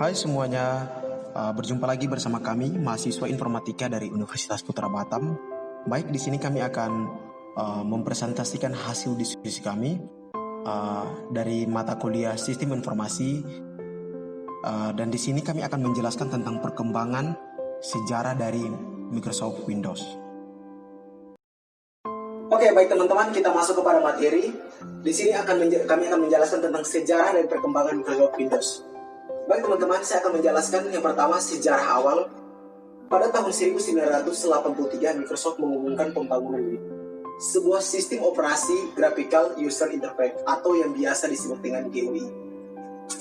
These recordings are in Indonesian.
Hai semuanya, berjumpa lagi bersama kami mahasiswa informatika dari Universitas Putra Batam. Baik, di sini kami akan mempresentasikan hasil diskusi kami dari mata kuliah Sistem Informasi, dan di sini kami akan menjelaskan tentang perkembangan sejarah dari Microsoft Windows. Oke, baik teman-teman, kita masuk kepada materi. Di sini kami akan menjelaskan tentang sejarah dan perkembangan Microsoft Windows. Baik teman-teman, saya akan menjelaskan yang pertama sejarah awal. Pada tahun 1983, Microsoft mengumumkan pembangunan Windows, sebuah sistem operasi Graphical User Interface atau yang biasa disebut dengan GUI,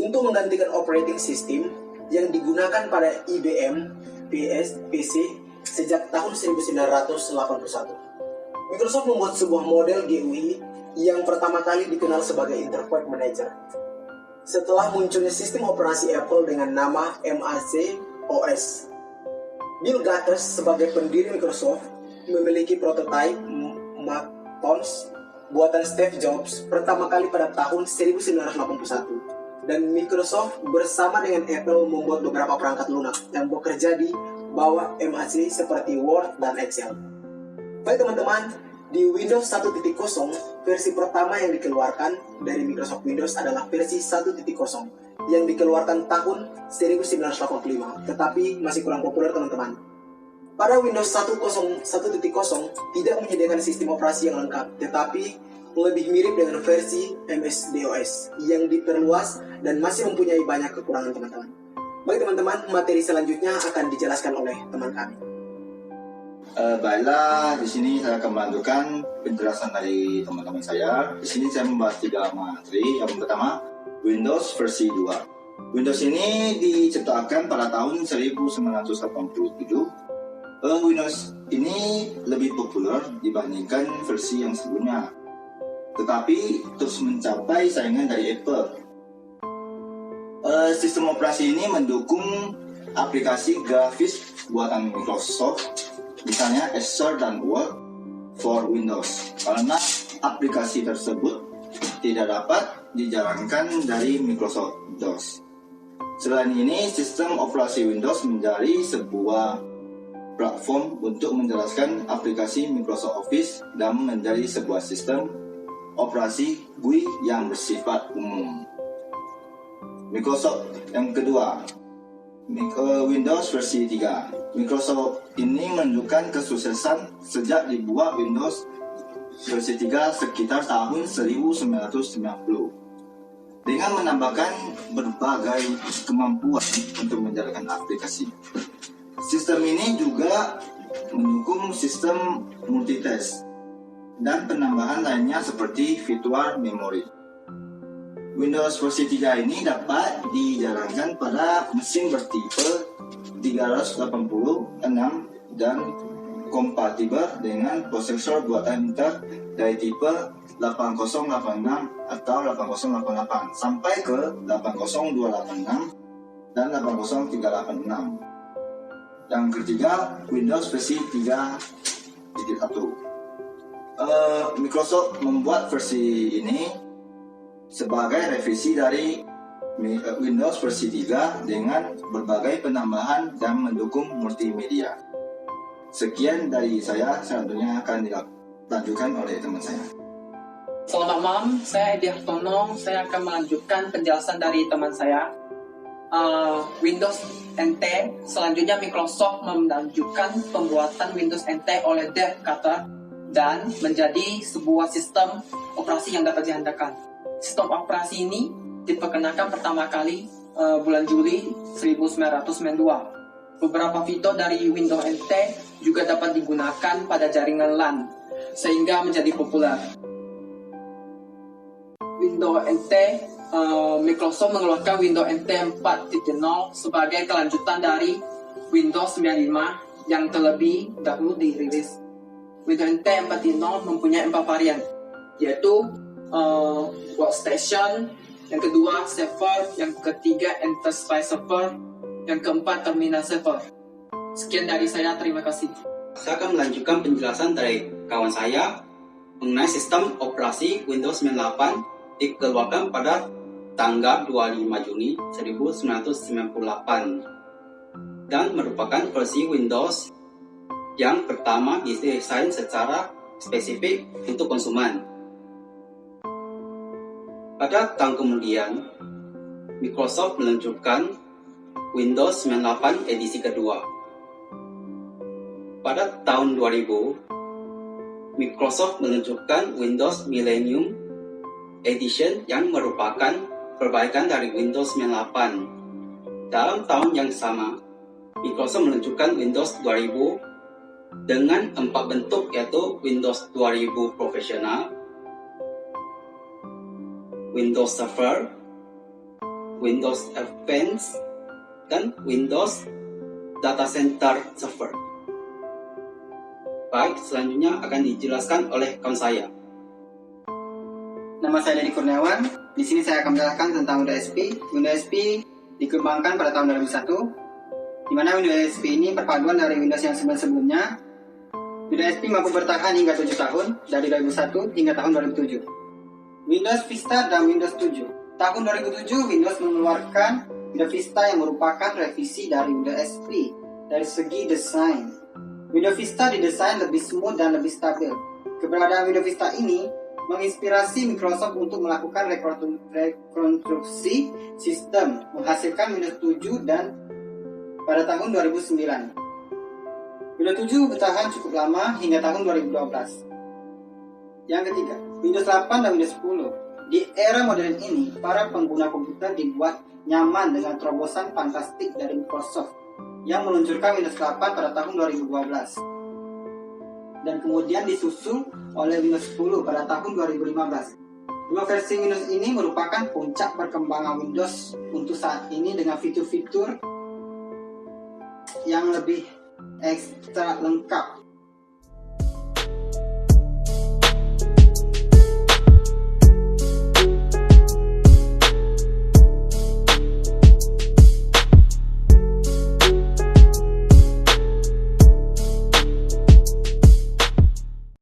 untuk menggantikan operating system yang digunakan pada IBM PC sejak tahun 1981. Microsoft membuat sebuah model GUI yang pertama kali dikenal sebagai Interface Manager. Setelah munculnya sistem operasi Apple dengan nama Mac OS, Bill Gates sebagai pendiri Microsoft memiliki prototipe Macintosh buatan Steve Jobs pertama kali pada tahun 1981, dan Microsoft bersama dengan Apple membuat beberapa perangkat lunak yang bekerja di bawah Mac seperti Word dan Excel. Baik teman-teman, di Windows 1.0, versi pertama yang dikeluarkan dari Microsoft Windows adalah versi 1.0 yang dikeluarkan tahun 1985, tetapi masih kurang populer teman-teman. Pada Windows 1.0 tidak menyediakan sistem operasi yang lengkap, tetapi lebih mirip dengan versi MS-DOS yang diperluas dan masih mempunyai banyak kekurangan teman-teman. Baik teman-teman, materi selanjutnya akan dijelaskan oleh teman kami. Baiklah, di sini saya akan melanjutkan penjelasan dari teman-teman saya. Di sini saya membahas 3 materi. Yang pertama, Windows versi 2. Windows ini diciptakan pada tahun 1987. Windows ini lebih populer dibandingkan versi yang sebelumnya, tetapi terus mencapai saingan dari Apple. Sistem operasi ini mendukung aplikasi grafis buatan Microsoft, misalnya Excel dan Word for Windows, karena aplikasi tersebut tidak dapat dijalankan dari Microsoft DOS. Selain ini, sistem operasi Windows menjadi sebuah platform untuk menjelaskan aplikasi Microsoft Office dan menjadi sebuah sistem operasi GUI yang bersifat umum. Microsoft yang kedua, Windows versi 3. Microsoft ini menunjukkan kesuksesan sejak dibuat Windows versi 3 sekitar tahun 1990 dengan menambahkan berbagai kemampuan untuk menjalankan aplikasi. Sistem ini juga mendukung sistem multitask dan penambahan lainnya seperti virtual memory. Windows versi 3 ini dapat dijalankan pada mesin bertipe 386 dan kompatibel dengan prosesor buatan Intel dari tipe 8086 atau 8088 sampai ke 80286 dan 80386. Yang ketiga, Windows versi 3.1. Microsoft membuat versi ini sebagai revisi dari Windows versi 3 dengan berbagai penambahan dan mendukung multimedia. Sekian dari saya, selanjutnya akan dilanjutkan oleh teman saya. Selamat malam, saya Edi Hartono. Saya akan melanjutkan penjelasan dari teman saya. Windows NT. Selanjutnya Microsoft melanjutkan pembuatan Windows NT oleh Dave Carter dan menjadi sebuah sistem operasi yang dapat diandalkan. Sistem operasi ini diperkenalkan pertama kali bulan Juli 1992. Beberapa fitur dari Windows NT juga dapat digunakan pada jaringan LAN, sehingga menjadi populer. Windows NT, Microsoft mengeluarkan Windows NT 4.0 sebagai kelanjutan dari Windows 95 yang terlebih dahulu dirilis. Windows NT 4.0 mempunyai 4 varian, yaitu Workstation, yang kedua Server, yang ketiga Enterprise Server, yang keempat Terminal Server. Sekian dari saya, terima kasih. Saya akan melanjutkan penjelasan dari kawan saya mengenai sistem operasi Windows 98 dikeluarkan pada tanggal 25 Juni 1998 dan merupakan versi Windows yang pertama didesain secara spesifik untuk konsumen. Pada tahun kemudian, Microsoft meluncurkan Windows 98 edisi kedua. Pada tahun 2000, Microsoft meluncurkan Windows Millennium Edition yang merupakan perbaikan dari Windows 98. Dalam tahun yang sama, Microsoft meluncurkan Windows 2000 dengan 4 bentuk, yaitu Windows 2000 Professional, Windows Server, Windows Advanced, dan Windows Data Center Server. Baik, selanjutnya akan dijelaskan oleh kawan saya. Nama saya Dedi Kurniawan. Di sini saya akan menjelaskan tentang Windows XP. Windows XP dikembangkan pada tahun 2001, di mana Windows XP ini perpaduan dari Windows yang sebelumnya. Windows XP mampu bertahan hingga 7 tahun, dari 2001 hingga tahun 2007. Windows Vista dan Windows 7. Tahun 2007, Windows mengeluarkan Windows Vista yang merupakan revisi dari Windows XP dari segi desain. Windows Vista didesain lebih smooth dan lebih stabil. Keberadaan Windows Vista ini menginspirasi Microsoft untuk melakukan rekonstruksi sistem, menghasilkan Windows 7 dan pada tahun 2009. Windows 7 bertahan cukup lama hingga tahun 2012. Yang ketiga, Windows 8 dan Windows 10. Di era modern ini, para pengguna komputer dibuat nyaman dengan terobosan fantastik dari Microsoft yang meluncurkan Windows 8 pada tahun 2012. Dan kemudian disusul oleh Windows 10 pada tahun 2015. Dua versi Windows ini merupakan puncak perkembangan Windows untuk saat ini dengan fitur-fitur yang lebih ekstra lengkap.